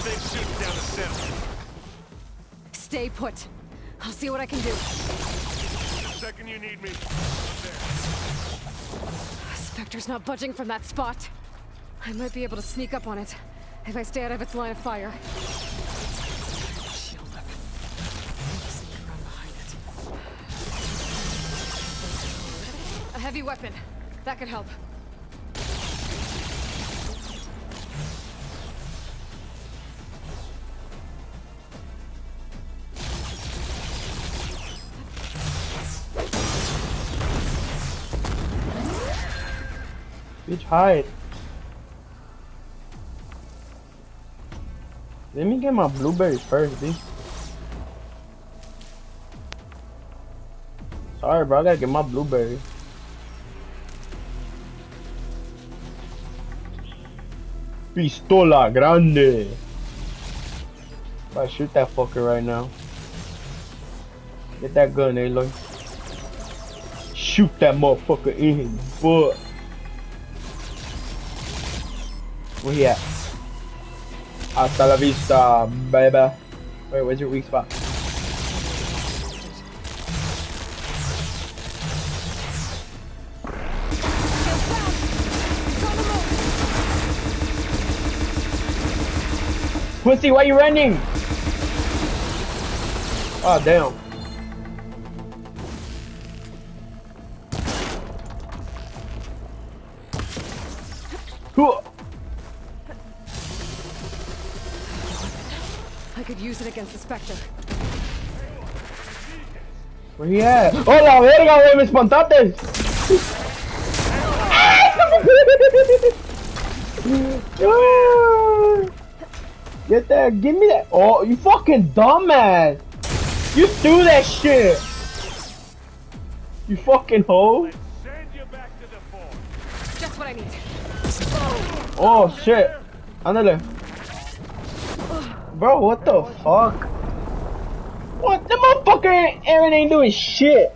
thing shooting down the center. Stay put. I'll see what I can do. The second you need me, I'm there. Spectre's not budging from that spot. I might be able to sneak up on it if I stay out of its line of fire. Shield up. Sneak around behind it. A heavy weapon. That could help. Bitch, hide. Let me get my blueberries first, bitch. Sorry, bro. I gotta get my blueberries. Pistola grande. If I shoot that fucker right now. Get that gun, Aloy. Shoot that motherfucker in his butt. Where he at? Hasta la vista, baby. Wait, where's your weak spot? Pussy, why you running? Oh, damn. Cool. I could use it against the Spectre. Where he at? ¡Oh, la verga, wey! ¡Me espantaste! Get that! Give me that! Oh, you fucking dumbass! You threw that shit! You fucking hoe! Let's send you back to the fort. Just what I need. Oh shit! Ándale. Bro, what the fuck? What? The motherfucker Aaron ain't doing shit!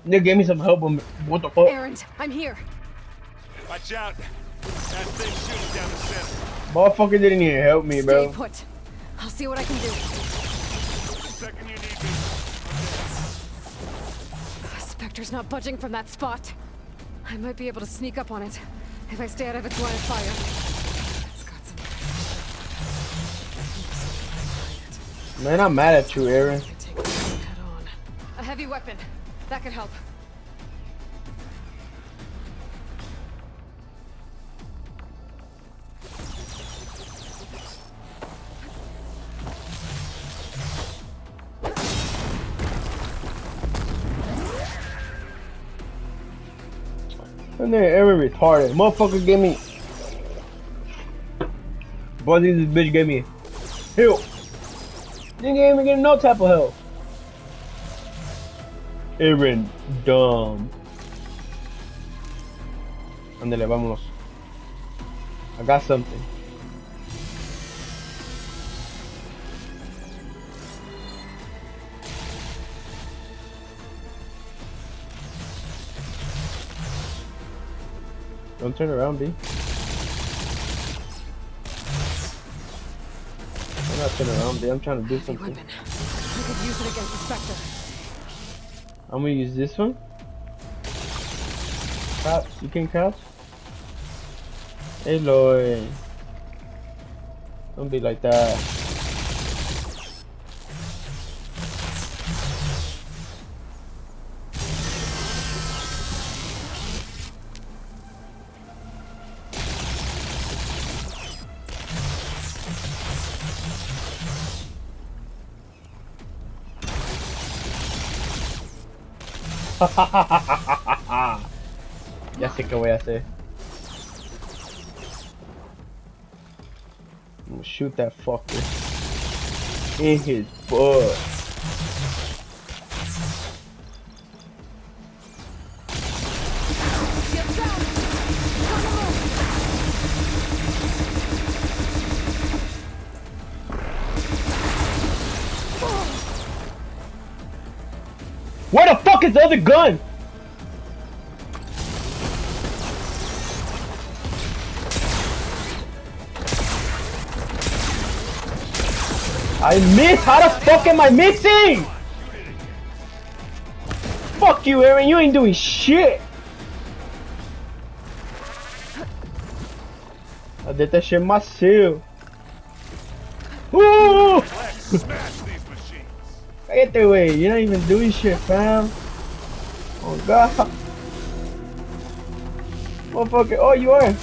They gave me some help. What the fuck? Aaron, I'm here. Watch out. That thing shooting down the center. Motherfucker didn't even help me, Stay bro. put. I'll see what I can do. The second you need me, I'm there. Spectre's not budging from that spot. I might be able to sneak up on it if I stay out of its line of fire. It's got some... Man, I'm mad at you, Aaron. Take this head on. A heavy weapon. That could help. And then Aaron retarded. Motherfucker gave me. Boy, this bitch gave me help. Didn't even get no type of help. Aaron, dumb. Ándale, vámonos. I got something. Don't turn around, B. I'm not turning around, B. I'm trying to do something. Weapon. I could use it against the Spectre. I'm gonna use this one. Crouch. You can crouch. Hey, Lloyd. Don't be like that. Ya sé qué voy a hacer. I'm gonna shoot that fucker in his butt. Where the fuck is the other gun? I missed! How the fuck am I missing? Fuck you, Aaron. You ain't doing shit. I did that shit myself. Woo! Let's smash these machines. Get their way. You're not even doing shit, fam. Oh god. Motherfucker. Oh, you are.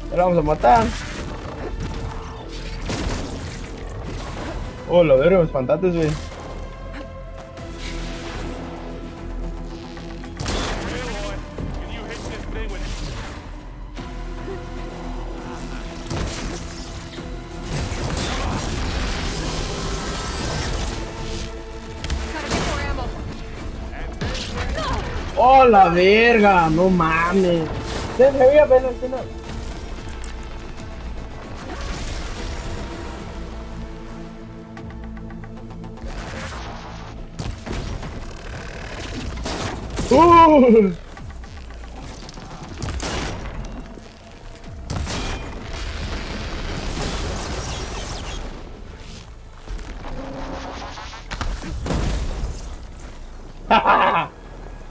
Te vamos a matar. Oh, lo veo, espantates, güey. Aloy, can you hit this thing with... Gotta get more ammo. Oh, la verga. No mames. Then hurry up, man. Stand up. Ooh.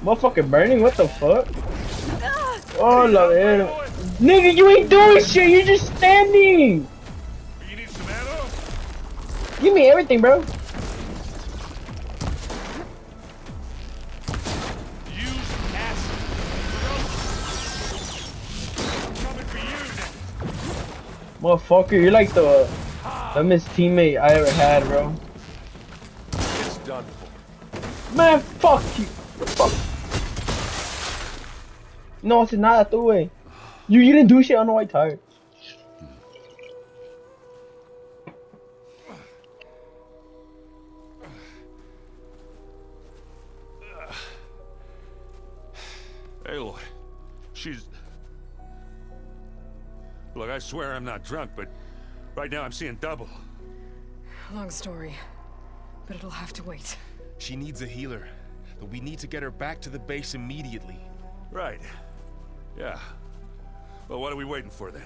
Motherfucking burning, what the fuck? Oh, la verga. Nigga, you ain't doing shit, you're just standing! You need some ammo? Give me everything, bro. Use acid. Coming for you now. Motherfucker, you're like the dumbest teammate I ever had, bro. It's done for. Man, fuck you. Fuck. No, it's nada tú, güey. You didn't do shit on the white tire. Aloy, she's... Look, I swear I'm not drunk, but right now I'm seeing double. Long story, but it'll have to wait. She needs a healer, but we need to get her back to the base immediately. Right. Yeah. Well, what are we waiting for then?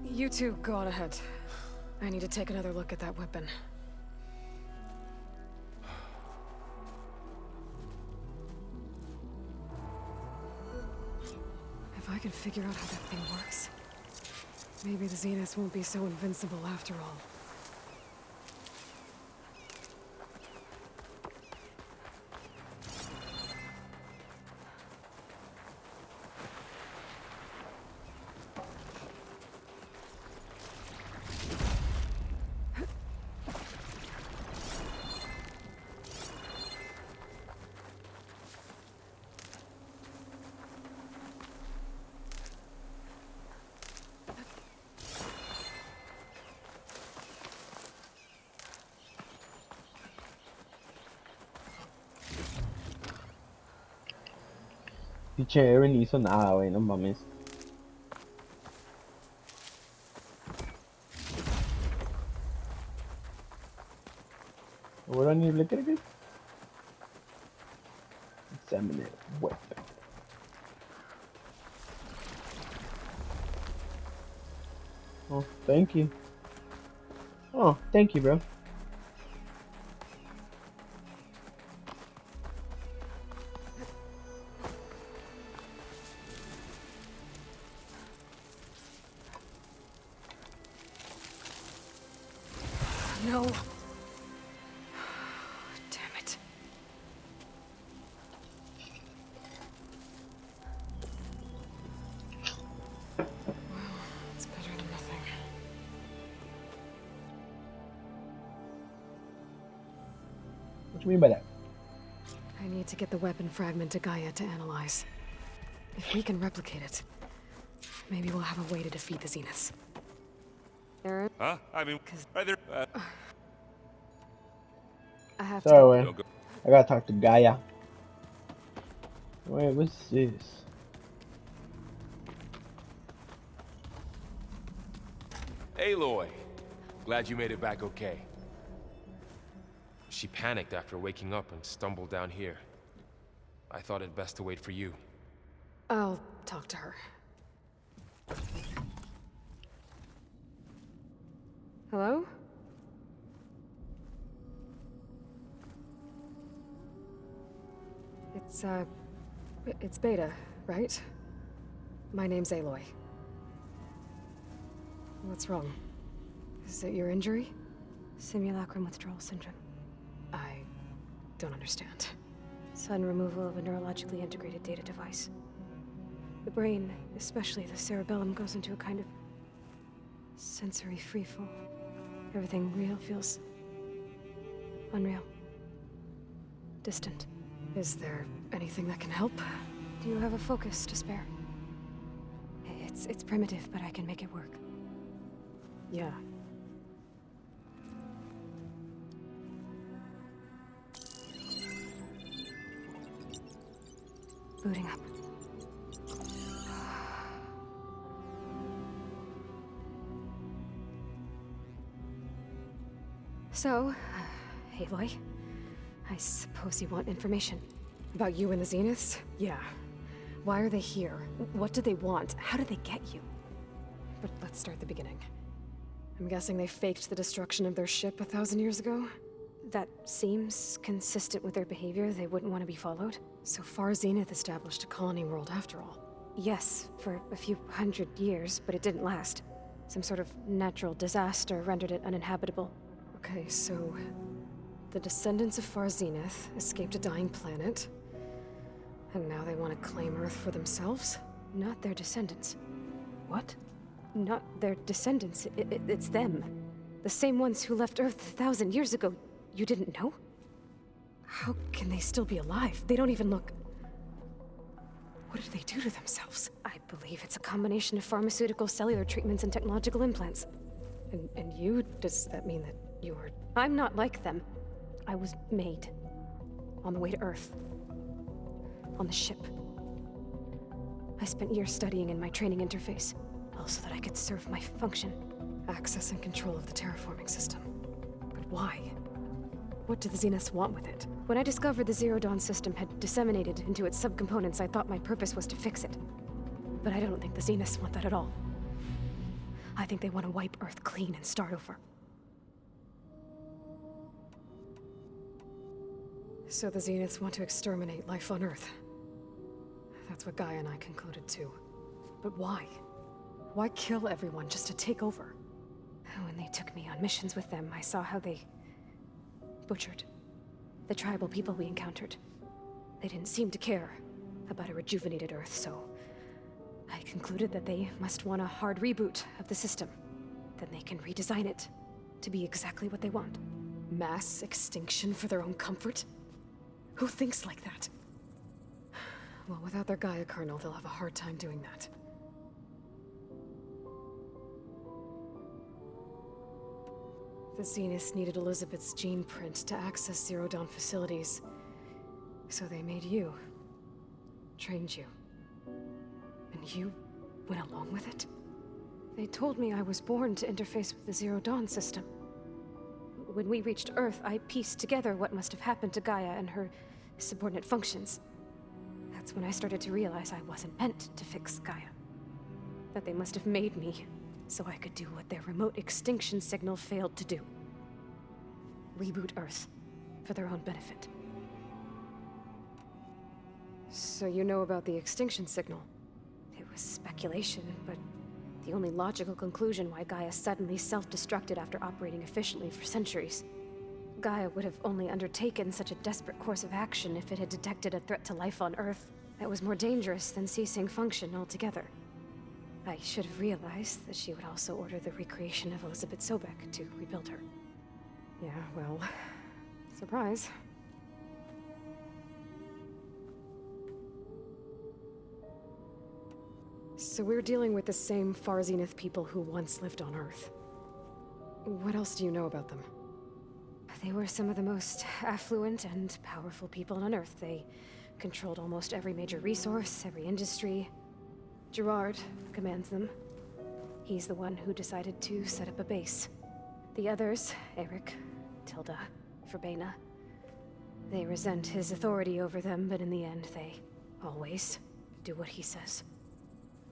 You two go on ahead. I need to take another look at that weapon. If I can figure out how that thing works, maybe the Zeniths won't be so invincible after all. Pinche Aaron hizo nada, güey, no mames. What do I need to look at again? Examine it. Weapon. Oh, thank you. Oh, thank you, bro. No. Damn it. Well, it's better than nothing. What you mean by that? I need to get the weapon fragment to Gaia to analyze. If we can replicate it, maybe we'll have a way to defeat the Zeniths. Aaron? Huh? I mean, right there. I have Sorry, to... wait. I gotta talk to Gaia. Wait, what's this? Aloy, glad you made it back okay. She panicked after waking up and stumbled down here. I thought it best to wait for you. I'll talk to her. It's Beta, right? My name's Aloy. What's wrong? Is it your injury? Simulacrum withdrawal syndrome. I don't understand. Sudden removal of a neurologically integrated data device. The brain, especially the cerebellum, goes into a kind of sensory freefall. Everything real feels unreal. Distant. Is there anything that can help? Do you have a focus to spare? It's primitive, but I can make it work. Yeah. Booting up. So, Aloy, I suppose you want information. About you and the Zeniths? Yeah. Why are they here? What do they want? How did they get you? But let's start at the beginning. I'm guessing they faked the destruction of their ship 1,000 years ago? That seems consistent with their behavior. They wouldn't want to be followed. So Far Zenith established a colony world after all. Yes, for a few hundred years, but it didn't last. Some sort of natural disaster rendered it uninhabitable. Okay, so the descendants of Far Zenith escaped a dying planet, and now they want to claim Earth for themselves? Not their descendants. What? Not their descendants. It's them. The same ones who left Earth 1,000 years ago. You didn't know? How can they still be alive? They don't even look... What did they do to themselves? I believe it's a combination of pharmaceutical, cellular treatments, and technological implants. And you? Does that mean that you were... I'm not like them. I was made. On the way to Earth. On the ship. I spent years studying in my training interface, all so that I could serve my function. Access and control of the terraforming system. But why? What do the Zeniths want with it? When I discovered the Zero Dawn system had disseminated into its subcomponents, I thought my purpose was to fix it. But I don't think the Zeniths want that at all. I think they want to wipe Earth clean and start over. So the Zeniths want to exterminate life on Earth. That's what Gaia and I concluded too. But why? Why kill everyone just to take over? When they took me on missions with them, I saw how they butchered the tribal people we encountered. They didn't seem to care about a rejuvenated Earth, so I concluded that they must want a hard reboot of the system. Then they can redesign it to be exactly what they want. Mass extinction for their own comfort? Who thinks like that? Well, without their Gaia kernel, they'll have a hard time doing that. The Zeniths needed Elizabeth's gene print to access Zero Dawn facilities. So they made you. Trained you. And you went along with it? They told me I was born to interface with the Zero Dawn system. When we reached Earth, I pieced together what must have happened to Gaia and her subordinate functions. That's when I started to realize I wasn't meant to fix Gaia. That they must have made me so I could do what their remote extinction signal failed to do. Reboot Earth for their own benefit. So you know about the extinction signal? It was speculation, but the only logical conclusion why Gaia suddenly self-destructed after operating efficiently for centuries. Gaia would have only undertaken such a desperate course of action if it had detected a threat to life on Earth that was more dangerous than ceasing function altogether. I should have realized that she would also order the recreation of Elizabeth Sobek to rebuild her. Yeah, well, surprise. So we're dealing with the same Far Zenith people who once lived on Earth. What else do you know about them? They were some of the most affluent and powerful people on Earth. They controlled almost every major resource, every industry. Gerard commands them. He's the one who decided to set up a base. The others, Eric, Tilda, Verbena, they resent his authority over them, but in the end, they always do what he says.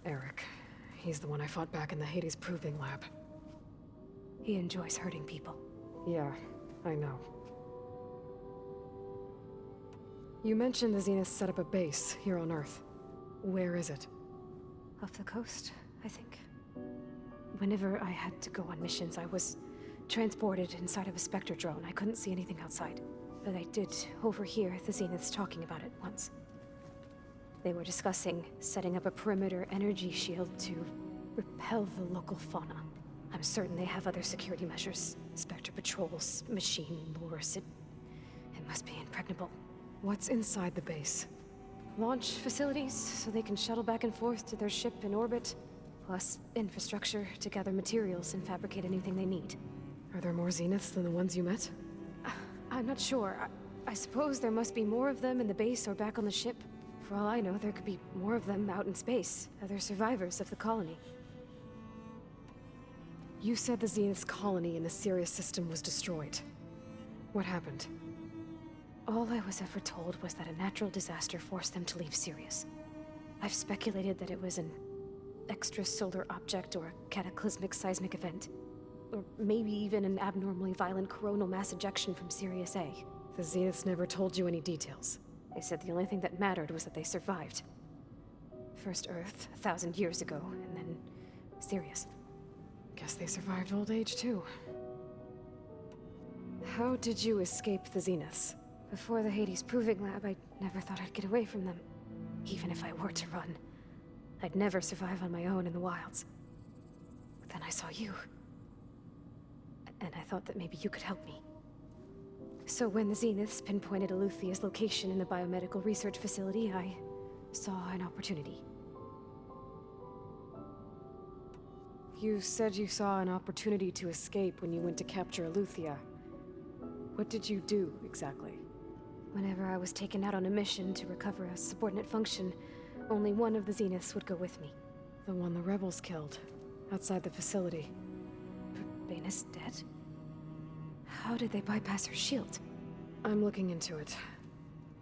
Eric. He's the one I fought back in the Hades Proving Lab. He enjoys hurting people. Yeah, I know. You mentioned the Zenith set up a base here on Earth. Where is it? Off the coast, I think. Whenever I had to go on missions, I was transported inside of a Spectre drone. I couldn't see anything outside. But I did overhear the Zeniths talking about it once. They were discussing setting up a perimeter energy shield to repel the local fauna. I'm certain they have other security measures. Spectre patrols, machine lures. It must be impregnable. What's inside the base? Launch facilities, so they can shuttle back and forth to their ship in orbit. Plus infrastructure to gather materials and fabricate anything they need. Are there more Zeniths than the ones you met? I'm not sure. I suppose there must be more of them in the base or back on the ship. For all I know, there could be more of them out in space. Other survivors of the colony. You said the Zenith's colony in the Sirius system was destroyed. What happened? All I was ever told was that a natural disaster forced them to leave Sirius. I've speculated that it was an extrasolar object or a cataclysmic seismic event. Or maybe even an abnormally violent coronal mass ejection from Sirius A. The Zeniths never told you any details. They said the only thing that mattered was that they survived. First Earth, 1,000 years ago, and then Sirius. Guess they survived old age too. How did you escape the Zeniths? Before the Hades Proving Lab, I never thought I'd get away from them. Even if I were to run. I'd never survive on my own in the wilds. But then I saw you. And I thought that maybe you could help me. So when the Zeniths pinpointed Eluthia's location in the biomedical research facility, I saw an opportunity. You said you saw an opportunity to escape when you went to capture Eluthia. What did you do, exactly? Whenever I was taken out on a mission to recover a subordinate function, only one of the Zeniths would go with me. The one the rebels killed, outside the facility. But Baina's dead? How did they bypass her shield? I'm looking into it.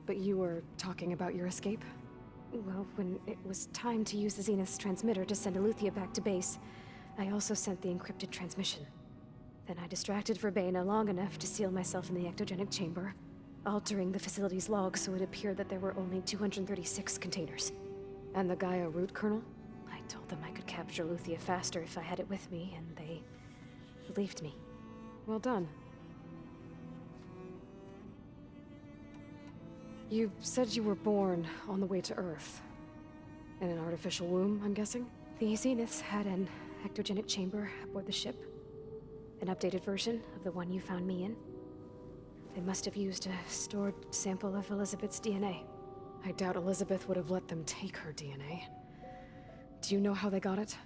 But you were talking about your escape? Well, when it was time to use the Zenith's transmitter to send Eluthia back to base, I also sent the encrypted transmission. Then I distracted Verbena long enough to seal myself in the ectogenic chamber, altering the facility's log so it appeared that there were only 236 containers. And the Gaia root kernel? I told them I could capture Eluthia faster if I had it with me, and they believed me. Well done. You said you were born on the way to Earth. In an artificial womb, I'm guessing? The Zeniths had an ectogenic chamber aboard the ship. An updated version of the one you found me in. They must have used a stored sample of Elizabeth's DNA. I doubt Elizabeth would have let them take her DNA. Do you know how they got it?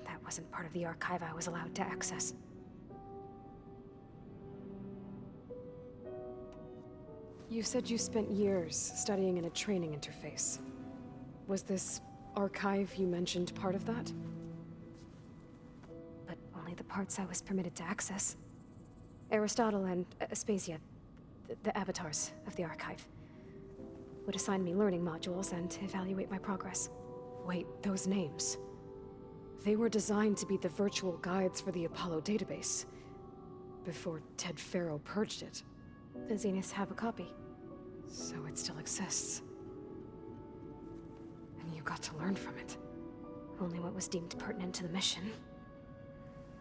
That wasn't part of the archive I was allowed to access. You said you spent years studying in a training interface. Was this archive you mentioned part of that? But only the parts I was permitted to access. Aristotle and Aspasia, the avatars of the archive, would assign me learning modules and evaluate my progress. Wait, those names. They were designed to be the virtual guides for the Apollo database, before Ted Faro purged it. The Zeniths have a copy. So it still exists. And you got to learn from it. Only what was deemed pertinent to the mission.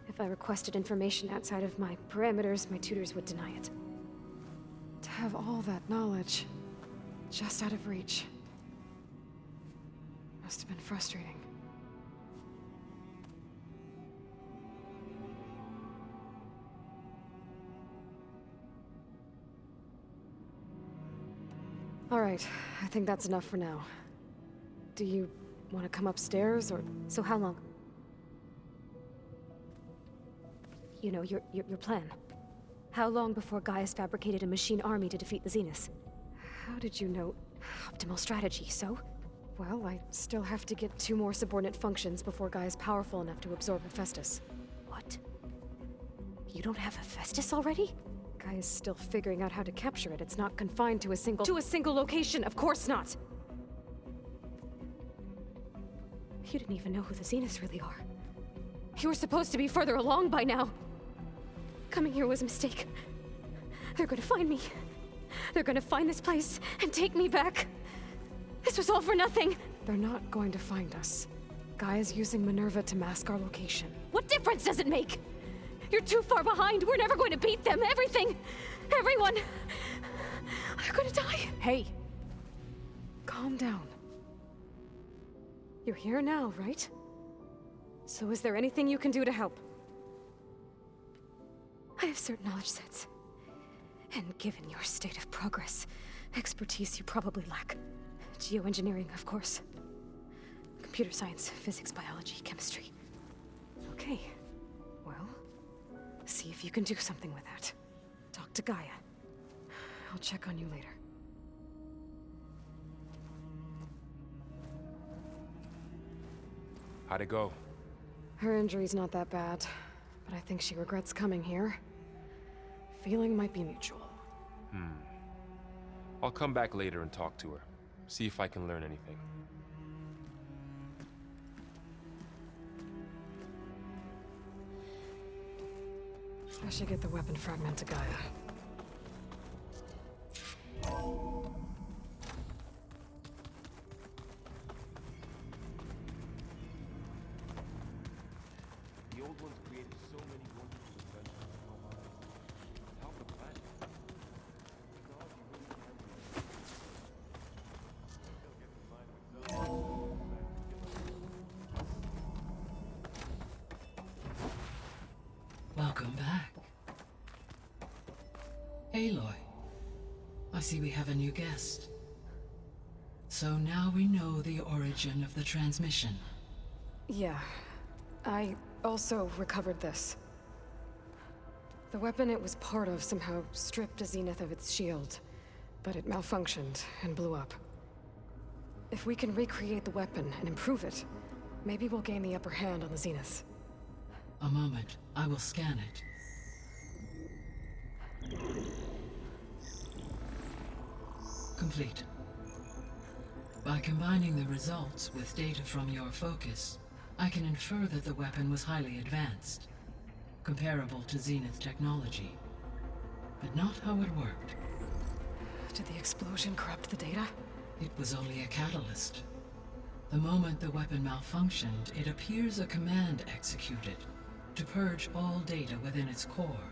If I requested information outside of my parameters, my tutors would deny it. To have all that knowledge, just out of reach, must have been frustrating. All right, I think that's enough for now. Do you want to come upstairs, or... So how long? You know, your plan. How long before Gaius fabricated a machine army to defeat the Zeniths? How did you know? Optimal strategy, so? Well, I still have to get 2 more subordinate functions before Gaia's powerful enough to absorb Hephaestus. What? You don't have Hephaestus already? Gaia's still figuring out how to capture it. It's not confined to a single... To a single location! Of course not! You didn't even know who the Zeniths really are. You were supposed to be further along by now! Coming here was a mistake. They're gonna find me. They're gonna find this place and take me back. This was all for nothing. They're not going to find us. Gaia's using Minerva to mask our location. What difference does it make? You're too far behind. We're never going to beat them. Everything, everyone, they're gonna die. Hey! Calm down. You're here now, right? So is there anything you can do to help? I have certain knowledge sets. And given your state of progress, expertise you probably lack. Geoengineering, of course. Computer science, physics, biology, chemistry. Okay. Well, see if you can do something with that. Talk to Gaia. I'll check on you later. How'd it go? Her injury's not that bad, but I think she regrets coming here. Feeling might be mutual. I'll come back later and talk to her. See if I can learn anything. I should get the weapon fragment to Gaia. The old ones created so many wonderful inventions and know-how. Help the planet. Technology really can be. Still get in line with those. Welcome back. Aloy, I see we have a new guest. So now we know the origin of the transmission. Yeah. I also recovered this. The weapon it was part of somehow stripped a Zenith of its shield, but it malfunctioned and blew up. If we can recreate the weapon and improve it, maybe we'll gain the upper hand on the Zeniths. A moment, I will scan it. Complete. By combining the results with data from your focus, I can infer that the weapon was highly advanced, comparable to Zenith technology, but not how it worked. Did the explosion corrupt the data? It was only a catalyst. The moment the weapon malfunctioned, it appears a command executed to purge all data within its core.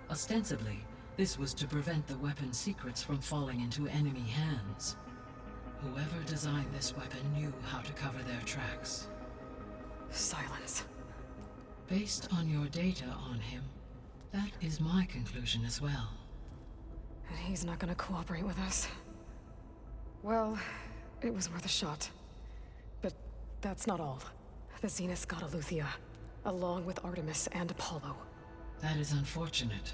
Ostensibly, this was to prevent the weapon's secrets from falling into enemy hands. Whoever designed this weapon knew how to cover their tracks. Silence. Based on your data on him, that is my conclusion as well. And he's not gonna cooperate with us. Well, it was worth a shot. But that's not all. The Zeniths got Eleuthia, along with Artemis and Apollo. That is unfortunate.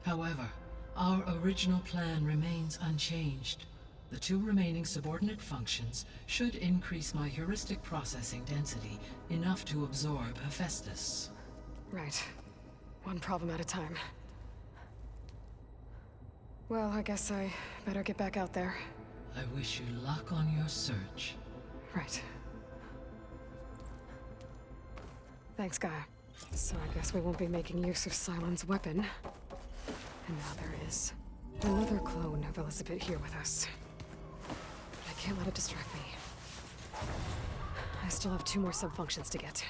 However, our original plan remains unchanged. The two remaining subordinate functions should increase my heuristic processing density enough to absorb Hephaestus. Right. One problem at a time. Well, I guess I better get back out there. I wish you luck on your search. Right. Thanks, Gaia. So I guess we won't be making use of Cylon's weapon. And now there is another clone of Elizabeth here with us. But I can't let it distract me. I still have 2 more sub-functions to get.